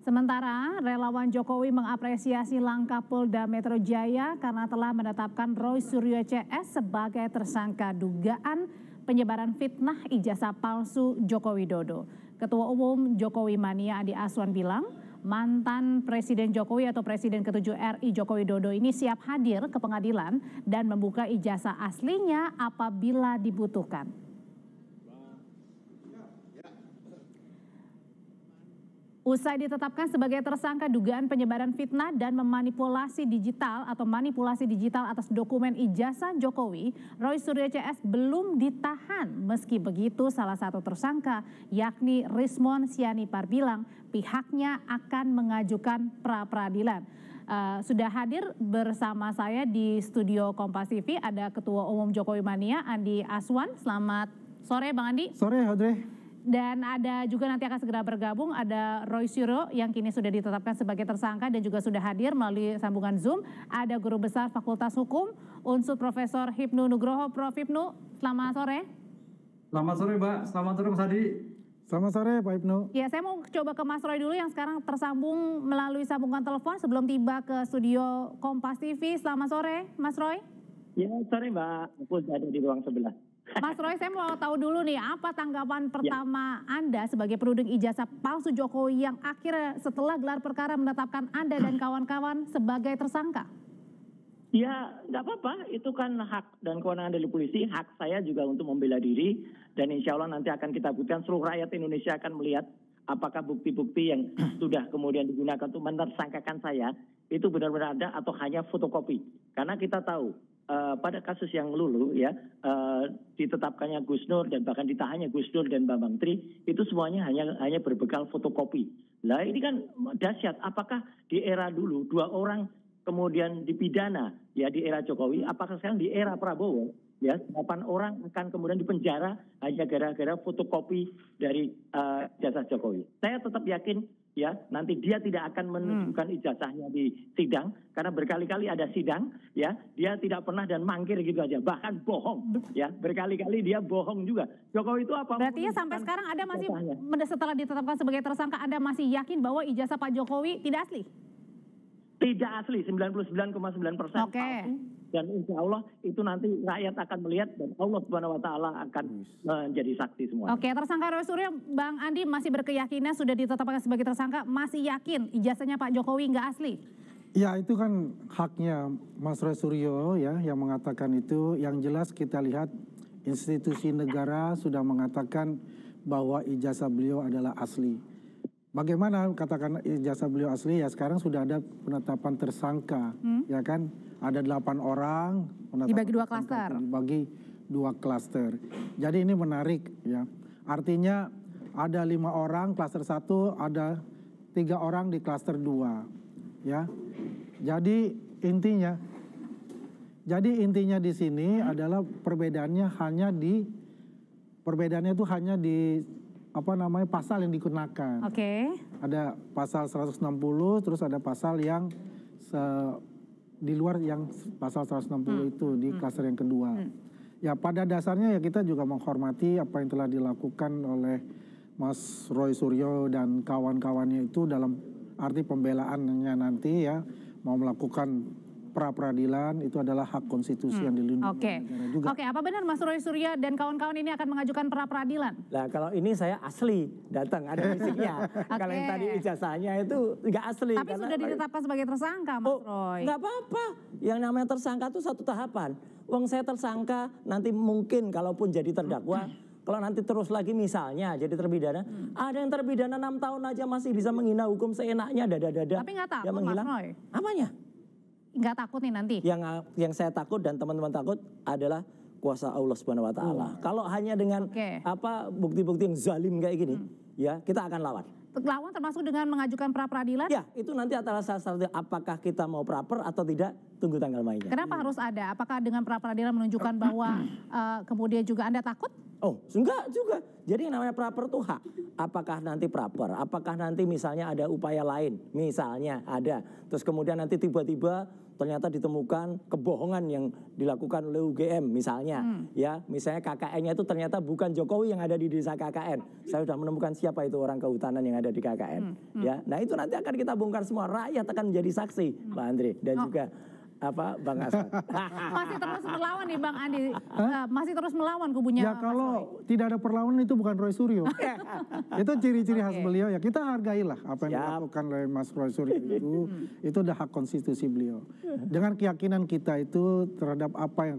Sementara relawan Jokowi mengapresiasi langkah Polda Metro Jaya karena telah menetapkan Roy Suryo CS sebagai tersangka dugaan penyebaran fitnah ijazah palsu Joko Widodo. Ketua Umum Jokowi Mania Andi Aswan bilang, mantan Presiden Jokowi atau Presiden ke-7 RI Joko Widodo ini siap hadir ke pengadilan dan membuka ijazah aslinya apabila dibutuhkan. Usai ditetapkan sebagai tersangka dugaan penyebaran fitnah dan memanipulasi digital atau manipulasi digital atas dokumen ijazah Jokowi, Roy Suryo CS belum ditahan. Meski begitu, salah satu tersangka yakni Rismon Sianipar bilang pihaknya akan mengajukan pra-peradilan. Sudah hadir bersama saya di studio Kompas TV ada Ketua Umum Jokowi Mania Andi Aswan. Selamat sore Bang Andi. Sore Audrey. Dan ada juga nanti akan segera bergabung ada Roy Suryo yang kini sudah ditetapkan sebagai tersangka dan juga sudah hadir melalui sambungan Zoom. Ada Guru Besar Fakultas Hukum Unsur Profesor Hipnu Nugroho. Prof. Hipnu, selamat sore. Selamat sore Mbak, selamat sore Mas Adi. Selamat sore Pak Hipnu. Ya, saya mau coba ke Mas Roy dulu yang sekarang tersambung melalui sambungan telepon sebelum tiba ke studio Kompas TV. Selamat sore Mas Roy. Ya, sore Mbak, aku ada di ruang sebelah. Mas Roy, saya mau tahu dulu nih, apa tanggapan pertama Anda sebagai penuding ijazah palsu Jokowi yang akhirnya setelah gelar perkara menetapkan Anda dan kawan-kawan sebagai tersangka? Ya, nggak apa-apa, itu kan hak dan kewenangan dari polisi, hak saya juga untuk membela diri, dan insya Allah nanti akan kita buktikan, seluruh rakyat Indonesia akan melihat apakah bukti-bukti yang sudah kemudian digunakan untuk menersangkakan saya, itu benar-benar ada atau hanya fotokopi. Karena kita tahu, pada kasus yang lulu ya ditetapkannya Gus Nur dan bahkan ditahannya Gus Nur dan Bambang Tri itu semuanya hanya berbekal fotokopi. Lah ini kan dahsyat. Apakah di era dulu 2 orang kemudian dipidana ya di era Jokowi, apakah sekarang di era Prabowo ya 8 orang akan kemudian dipenjara hanya gara-gara fotokopi dari ijazah Jokowi? Saya tetap yakin ya nanti dia tidak akan menunjukkan ijazahnya di sidang karena berkali-kali ada sidang ya dia tidak pernah dan mangkir gitu aja, bahkan bohong ya, berkali-kali dia bohong juga. Jokowi itu apa? Berarti ya sampai sekarang Anda masih setelah ditetapkan sebagai tersangka Anda masih yakin bahwa ijazah Pak Jokowi tidak asli? Tidak asli, 99,9% Oke. Dan insya Allah itu nanti rakyat akan melihat dan Allah Subhanahu Wa Taala akan menjadi saksi semua. Oke, tersangka Roy Suryo, Bang Andi masih berkeyakinan sudah ditetapkan sebagai tersangka, masih yakin ijazahnya Pak Jokowi nggak asli? Ya itu kan haknya Mas Roy Suryo ya yang mengatakan itu. Yang jelas kita lihat institusi negara sudah mengatakan bahwa ijazah beliau adalah asli. Bagaimana katakan ijazah beliau asli ya sekarang sudah ada penetapan tersangka ya kan. Ada 8 orang dibagi 2 klaster. Dibagi 2 klaster. Jadi ini menarik ya. Artinya ada 5 orang klaster 1, ada 3 orang di klaster 2 ya. Jadi intinya di sini adalah perbedaannya itu hanya di pasal yang digunakan. Oke. Ada pasal 160 terus ada pasal yang di luar yang pasal 160 itu di klaster yang kedua. Ya pada dasarnya ya kita juga menghormati apa yang telah dilakukan oleh Mas Roy Suryo dan kawan-kawannya itu dalam arti pembelaannya nanti ya mau melakukan pra-peradilan itu adalah hak konstitusi yang dilindungi negara juga. Oke, apa benar Mas Roy Suryo dan kawan-kawan ini akan mengajukan pra-peradilan? Nah kalau ini saya asli datang ada fisiknya. Kalau yang tadi ijazahnya itu nggak asli. Tapi sudah ditetapkan sebagai tersangka Mas Roy. Nggak apa-apa, yang namanya tersangka itu 1 tahapan. Wong saya tersangka nanti mungkin kalaupun jadi terdakwa. Kalau nanti terus lagi misalnya jadi terpidana, ada yang terpidana 6 tahun aja masih bisa menghina hukum seenaknya dada-dada. Tapi nggak takut Mas Roy? Apanya? Nggak takut nih nanti? Yang saya takut dan teman-teman takut adalah kuasa Allah Subhanahu Wa Taala. Kalau hanya dengan bukti-bukti yang zalim kayak gini, ya kita akan lawan. Lawan termasuk dengan mengajukan pra-peradilan? Ya, itu nanti adalah salah satu apakah kita mau pra-per atau tidak, tunggu tanggal mainnya. Kenapa harus ada? Apakah dengan pra-peradilan menunjukkan bahwa kemudian juga Anda takut? Oh, enggak juga. Jadi yang namanya praper itu hak. Apakah nanti praper, apakah nanti misalnya ada upaya lain, misalnya ada. Terus kemudian nanti tiba-tiba ternyata ditemukan kebohongan yang dilakukan oleh UGM misalnya. Ya, misalnya KKN-nya itu ternyata bukan Jokowi yang ada di desa KKN. Saya sudah menemukan siapa itu orang kehutanan yang ada di KKN. Ya, nah itu nanti akan kita bongkar semua. Rakyat akan menjadi saksi, Pak Andre dan juga Bang Asad. Masih terus melawan nih Bang Andi, masih terus melawan kubunya. Ya kalau tidak ada perlawanan itu bukan Roy Suryo. Itu ciri-ciri khas beliau ya. Kita hargailah apa yang dilakukan oleh Mas Roy Suryo itu udah hak konstitusi beliau. Dengan keyakinan kita itu terhadap apa yang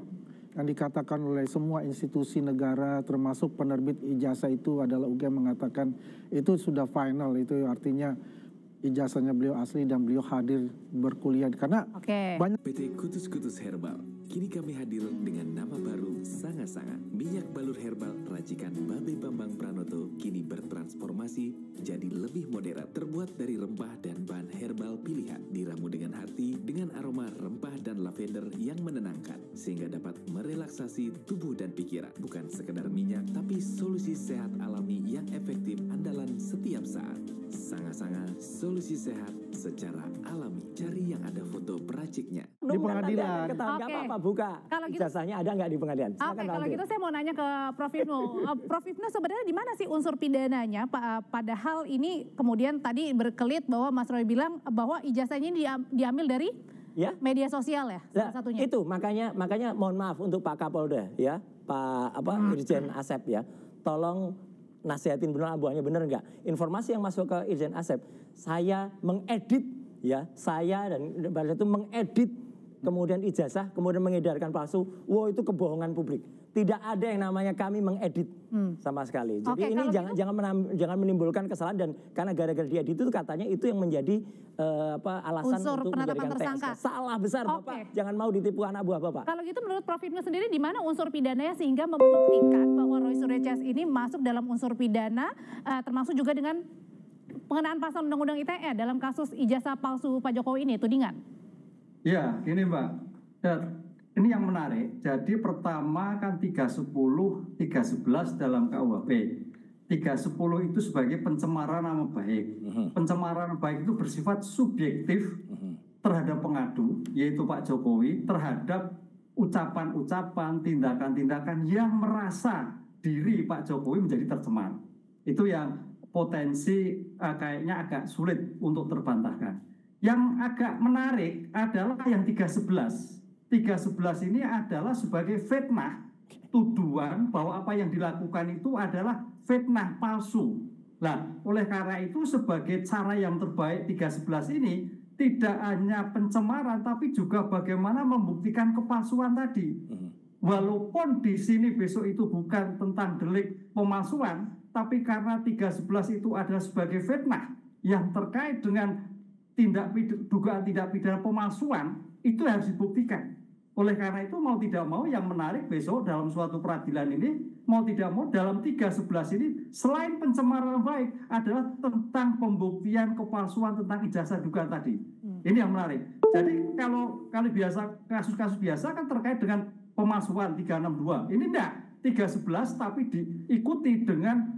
dikatakan oleh semua institusi negara termasuk penerbit ijazah itu adalah UGM mengatakan itu sudah final, itu artinya ijazahnya beliau asli dan beliau hadir berkuliah karena banyak. PT Kutus-Kutus Herbal kini kami hadir dengan nama baru Sanga-Sanga. Minyak balur herbal racikan Babe Bambang Pranoto kini bertransformasi jadi lebih modern, terbuat dari rempah dan bahan herbal pilihan, diramu dengan hati dengan aroma rempah dan lavender yang menenangkan sehingga dapat merelaksasi tubuh dan pikiran. Bukan sekedar minyak tapi solusi sehat alami yang efektif andalan setiap saat. Sanga-Sanga, solusi sehat secara alami. Cari yang ada foto peraciknya. Di pengadilan. Nggak apa-apa, buka. Kalau gitu, ijazahnya ada nggak di pengadilan? Oke, kalau gitu saya mau nanya ke Prof. Hipnu. Prof. Hipnu sebenarnya di mana sih unsur pidananya? Padahal ini kemudian tadi berkelit bahwa Mas Roy bilang bahwa ijazahnya ini diambil dari media sosial ya, salah satunya. Itu makanya mohon maaf untuk Pak Kapolda ya, Pak Irjen Asep ya, tolong nasihatin benar buahnya benar enggak. Informasi yang masuk ke Irjen Asep, saya mengedit ya, saya dan pada itu mengedit kemudian ijazah, kemudian mengedarkan palsu. Wow, itu kebohongan publik. Tidak ada yang namanya kami mengedit sama sekali. Jadi ini jangan menimbulkan kesalahan dan karena gara-gara diedit itu katanya itu yang menjadi alasan unsur untuk menjadikan tersangka. Salah besar Bapak. Jangan mau ditipu anak buah Bapak. Kalau gitu menurut Prof. Hipnu sendiri di mana unsur pidananya sehingga membuktikan bahwa Roy Suryo CS ini masuk dalam unsur pidana termasuk juga dengan pengenaan pasal Undang-Undang ITE dalam kasus ijazah palsu Pak Jokowi ini tudingan? Ya, gini Mbak. Ini yang menarik. Jadi pertama kan 310, 311 dalam KUHP. 310 itu sebagai pencemaran nama baik. Pencemaran nama baik itu bersifat subjektif terhadap pengadu, yaitu Pak Jokowi, terhadap ucapan-ucapan, tindakan-tindakan yang merasa diri Pak Jokowi menjadi tercemar. Itu yang potensi kayaknya agak sulit untuk terbantahkan. Yang agak menarik adalah yang 311. 311 ini adalah sebagai fitnah, tuduhan bahwa apa yang dilakukan itu adalah fitnah palsu. Nah, oleh karena itu sebagai cara yang terbaik 311 ini tidak hanya pencemaran tapi juga bagaimana membuktikan kepalsuan tadi. Walaupun di sini besok itu bukan tentang delik pemalsuan, tapi karena 311 itu adalah sebagai fitnah yang terkait dengan dugaan tindak pidana pemalsuan, itu harus dibuktikan. Oleh karena itu mau tidak mau yang menarik besok dalam suatu peradilan ini, mau tidak mau dalam 311 ini selain pencemaran baik adalah tentang pembuktian kepalsuan tentang ijazah dugaan tadi. Ini yang menarik. Jadi kalau biasa kasus-kasus biasa kan terkait dengan pemalsuan 362. Ini enggak 311 tapi diikuti dengan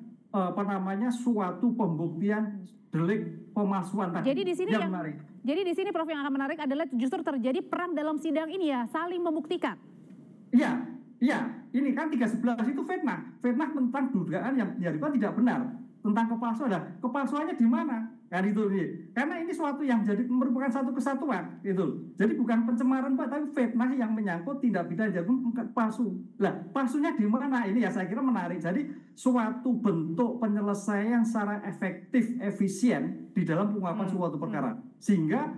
suatu pembuktian delik pemalsuan tadi. Jadi di sini yang menarik. Jadi di sini Prof yang akan menarik adalah justru terjadi perang dalam sidang ini ya, saling membuktikan. Iya. Ini kan 311 itu fitnah tentang dugaan yang dilakukan tidak benar, tentang kepalsuan. Kepalsuannya di mana? Kan itu nih. Karena ini suatu yang jadi merupakan satu kesatuan itu. Jadi bukan pencemaran Pak, tapi fitnah yang menyangkut tindak pidana jagung palsu. Lah, palsunya di mana? Ini ya saya kira menarik. Jadi suatu bentuk penyelesaian secara efektif, efisien di dalam pengungkapan suatu perkara. Sehingga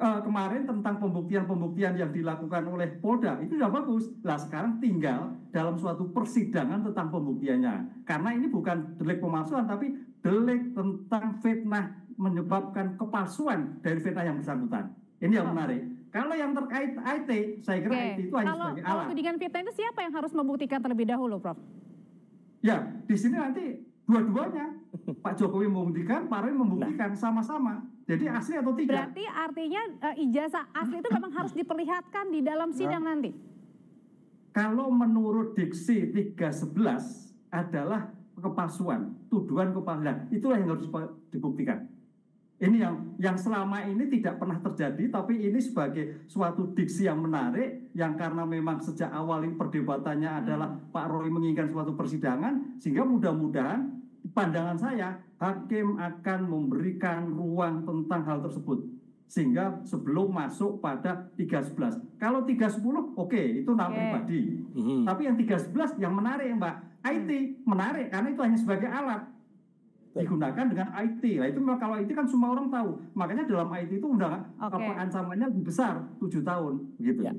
kemarin tentang pembuktian-pembuktian yang dilakukan oleh Polda itu sudah bagus. Lah sekarang tinggal dalam suatu persidangan tentang pembuktiannya. Karena ini bukan delik pemalsuan tapi delik tentang fitnah menyebabkan kepalsuan dari fitnah yang bersangkutan. Ini yang menarik. Kalau yang terkait IT, saya kira IT itu hanya sebagai alat. Kalau tudingan fitnah itu siapa yang harus membuktikan terlebih dahulu, Prof? Ya, di sini nanti dua-duanya. Pak Jokowi membuktikan, Pak Roy membuktikan sama-sama. Jadi asli atau tidak? Berarti artinya ijazah asli itu memang harus diperlihatkan di dalam sidang nanti? Kalau menurut diksi 311 adalah kepalsuan, tuduhan kepalsuan. Itulah yang harus dibuktikan. Ini yang selama ini tidak pernah terjadi, tapi ini sebagai suatu diksi yang menarik, yang karena memang sejak awal ini perdebatannya adalah Pak Roy menginginkan suatu persidangan, sehingga mudah-mudahan pandangan saya, hakim akan memberikan ruang tentang hal tersebut. Sehingga sebelum masuk pada 3.11. Kalau 3.10, oke, itu nama pribadi. Tapi yang 3.11 yang menarik Mbak, IT menarik karena itu hanya sebagai alat. Digunakan dengan IT. Nah itu kalau IT kan semua orang tahu. Makanya dalam IT itu ancamannya lebih besar, 7 tahun. Gitu. Ya.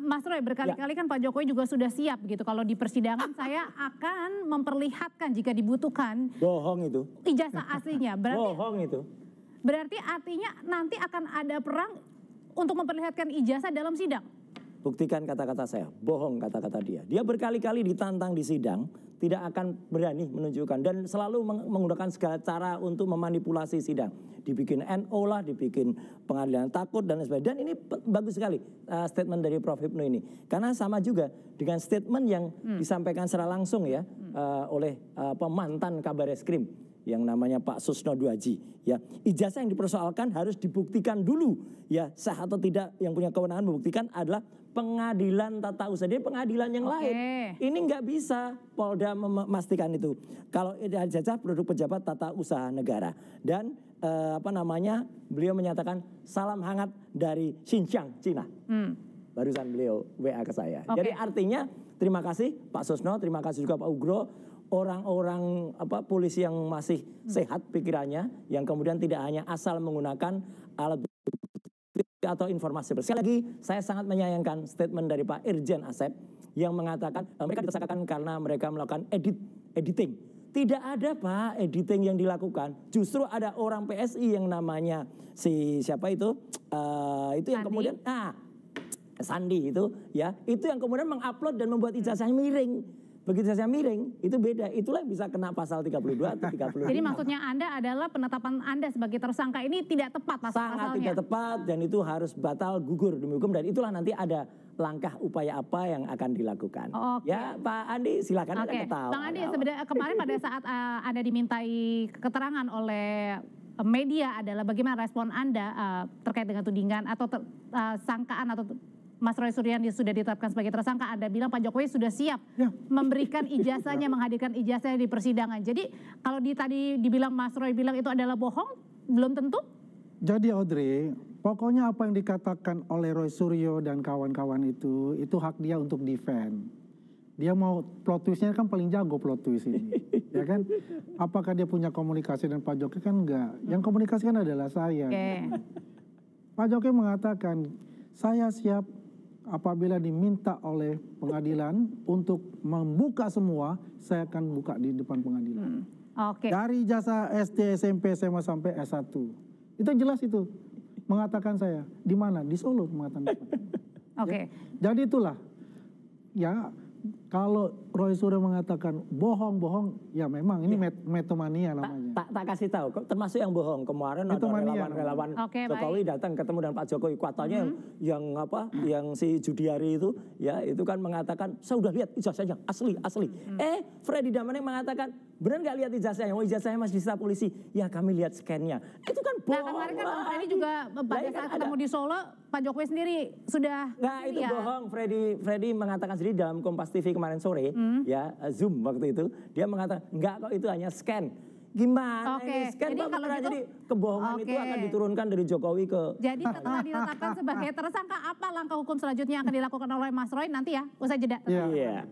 Mas Roy, berkali-kali kan Pak Jokowi juga sudah siap gitu. Kalau di persidangan saya akan memperlihatkan jika dibutuhkan. Bohong itu. Ijazah aslinya. Bohong itu. Berarti artinya nanti akan ada perang untuk memperlihatkan ijazah dalam sidang? Buktikan kata-kata saya, bohong kata-kata dia. Dia berkali-kali ditantang di sidang, tidak akan berani menunjukkan. Dan selalu menggunakan segala cara untuk memanipulasi sidang. Dibikin NO lah, dibikin pengadilan takut dan lain sebagainya. Dan ini bagus sekali statement dari Prof. Hipnu ini. Karena sama juga dengan statement yang disampaikan secara langsung ya oleh mantan Kabar Eskrim yang namanya Pak Susno Duaji, ya ijazah yang dipersoalkan harus dibuktikan dulu, ya sah atau tidak. Yang punya kewenangan membuktikan adalah pengadilan tata usaha, jadi pengadilan yang lain. Ini nggak bisa Polda memastikan itu. Kalau ijazah produk pejabat tata usaha negara dan beliau menyatakan salam hangat dari Xinjiang, Cina. Barusan beliau WA ke saya. Jadi artinya terima kasih Pak Susno, terima kasih juga Pak Ugro. Orang-orang polisi yang masih sehat pikirannya, yang kemudian tidak hanya asal menggunakan alat bukti atau informasi. Sekali lagi saya sangat menyayangkan statement dari Pak Irjen Asep yang mengatakan mereka ditersangkakan karena mereka melakukan editing. Tidak ada Pak editing yang dilakukan. Justru ada orang PSI yang namanya siapa itu yang kemudian Sandi itu ya, itu yang kemudian mengupload dan membuat ijazahnya miring. Begitu saya miring, itu beda. Itulah yang bisa kena pasal 32 atau 35. Jadi maksudnya Anda adalah penetapan Anda sebagai tersangka ini tidak tepat pasalnya? Sangat tidak tepat dan itu harus batal gugur demi hukum. Dan itulah nanti ada langkah upaya apa yang akan dilakukan. Ya Pak Andi silakan Anda ketawa. Bang Andi, sebenarnya kemarin pada saat Anda dimintai keterangan oleh media adalah bagaimana respon Anda terkait dengan tudingan atau sangkaan atau Mas Roy Suryo sudah ditetapkan sebagai tersangka, Anda bilang Pak Jokowi sudah siap memberikan ijazahnya, menghadirkan ijazahnya di persidangan. Jadi kalau tadi dibilang Mas Roy bilang itu adalah bohong, belum tentu? Jadi Audrey, pokoknya apa yang dikatakan oleh Roy Suryo dan kawan-kawan itu hak dia untuk defend. Dia mau plot twistnya kan paling jago plot twist ini, ya kan? Apakah dia punya komunikasi dengan Pak Jokowi kan enggak? Yang komunikasi kan adalah saya. Pak Jokowi mengatakan saya siap apabila diminta oleh pengadilan untuk membuka semua, saya akan buka di depan pengadilan. Dari jasa SD, SMP, SMA sampai S1. Itu jelas itu. Mengatakan saya. Di mana? Di Solo mengatakan. Ya. Jadi itulah. Ya, kalau Roy Suryo mengatakan bohong-bohong, ya memang ini metomania namanya. Tak kasih tahu, termasuk yang bohong. Kemarin ada relawan-relawan Jokowi datang ketemu dengan Pak Jokowi. Katanya yang si Judiari itu, ya itu kan mengatakan, saya udah lihat ijazahnya, asli. Freddy Damanik mengatakan, benar nggak lihat ijazahnya? Oh ijazahnya masih disita polisi. Ya kami lihat scan-nya. Itu kan bohong. Nah kemarin kan Freddy juga pada saat ketemu di Solo, Pak Jokowi sendiri sudah. Nggak, itu bohong. Freddy mengatakan sendiri dalam Kompas TV kemarin sore, ya Zoom waktu itu, dia mengatakan enggak kok itu hanya scan. Gimana ini scan? Jadi, kalau gitu, jadi kebohongan itu akan diturunkan dari Jokowi ke. Jadi setelah ditetapkan sebagai tersangka, apa langkah hukum selanjutnya yang akan dilakukan oleh Mas Roy nanti ya, usai jeda. Iya.